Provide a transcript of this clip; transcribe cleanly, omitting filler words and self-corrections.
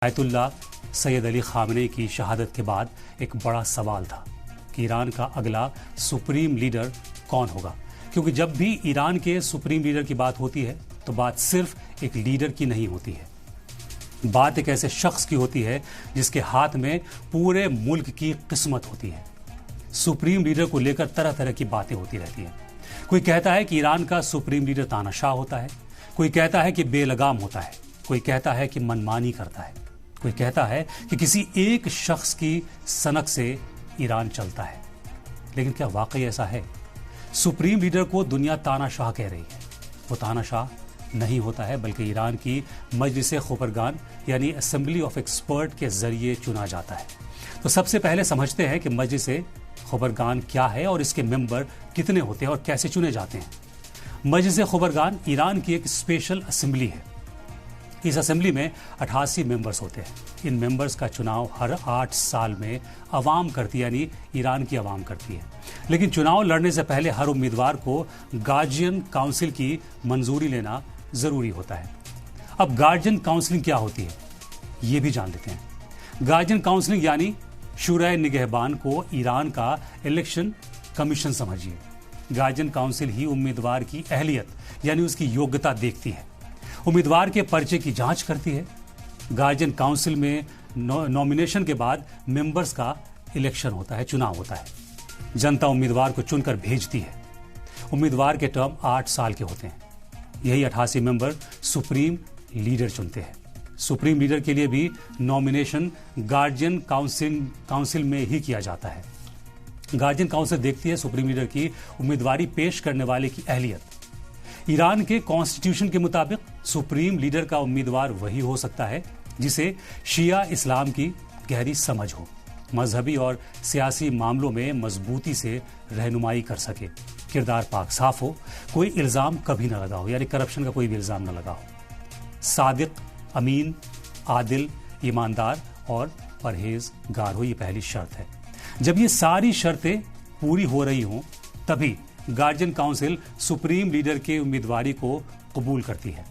Ayatollah Syed Ali Khamenei की शहादत के बाद एक बड़ा सवाल था कि ईरान का अगला सुप्रीम लीडर कौन होगा। क्योंकि जब भी ईरान के सुप्रीम लीडर की बात होती है तो बात सिर्फ एक लीडर की नहीं होती है, बात एक ऐसे शख्स की होती है जिसके हाथ में पूरे मुल्क की किस्मत होती है। सुप्रीम लीडर को लेकर तरह तरह की बातें होती रहती हैं। कोई कहता है कि ईरान का सुप्रीम लीडर तानाशाह होता है, कोई कहता है कि बेलगाम होता है, कोई कहता है कि मनमानी करता है, कोई कहता है कि किसी एक शख्स की सनक से ईरान चलता है। लेकिन क्या वाकई ऐसा है? सुप्रीम लीडर को दुनिया तानाशाह कह रही है, वो तानाशाह नहीं होता है बल्कि ईरान की मजलिस खुबरगान यानी असेंबली ऑफ एक्सपर्ट के जरिए चुना जाता है। तो सबसे पहले समझते हैं कि मजलिस खुबरगान क्या है और इसके मेंबर कितने होते हैं और कैसे चुने जाते हैं। मजलिस खुबरगान ईरान की एक स्पेशल असेंबली है। इस असेंबली में 88 मेंबर्स होते हैं। इन मेंबर्स का चुनाव हर 8 साल में अवाम करती है, यानी ईरान की अवाम करती है। लेकिन चुनाव लड़ने से पहले हर उम्मीदवार को गार्जियन काउंसिल की मंजूरी लेना जरूरी होता है। अब गार्जियन काउंसिलिंग क्या होती है ये भी जान लेते हैं। गार्जियन काउंसिलिंग यानी शुरा निगहबान को ईरान का इलेक्शन कमीशन समझिए। गार्जियन काउंसिल ही उम्मीदवार की अहलियत यानी उसकी योग्यता देखती है, उम्मीदवार के पर्चे की जांच करती है। गार्जियन काउंसिल में नॉमिनेशन के बाद मेंबर्स का इलेक्शन होता है, चुनाव होता है। जनता उम्मीदवार को चुनकर भेजती है। उम्मीदवार के टर्म 8 साल के होते हैं। यही 88 मेंबर सुप्रीम लीडर चुनते हैं। सुप्रीम लीडर के लिए भी नॉमिनेशन गार्जियन काउंसिल में ही किया जाता है। गार्जियन काउंसिल देखती है सुप्रीम लीडर की उम्मीदवारी पेश करने वाले की अहलियत। ईरान के कॉन्स्टिट्यूशन के मुताबिक सुप्रीम लीडर का उम्मीदवार वही हो सकता है जिसे शिया इस्लाम की गहरी समझ हो, मजहबी और सियासी मामलों में मजबूती से रहनुमाई कर सके, किरदार पाक साफ हो, कोई इल्जाम कभी न लगा हो, यानी करप्शन का कोई भी इल्जाम न लगा हो, सादिक, अमीन, आदिल, ईमानदार और परहेजगार हो। ये पहली शर्त है। जब ये सारी शर्तें पूरी हो रही हों तभी गार्जियन काउंसिल सुप्रीम लीडर के उम्मीदवारी को कबूल करती है।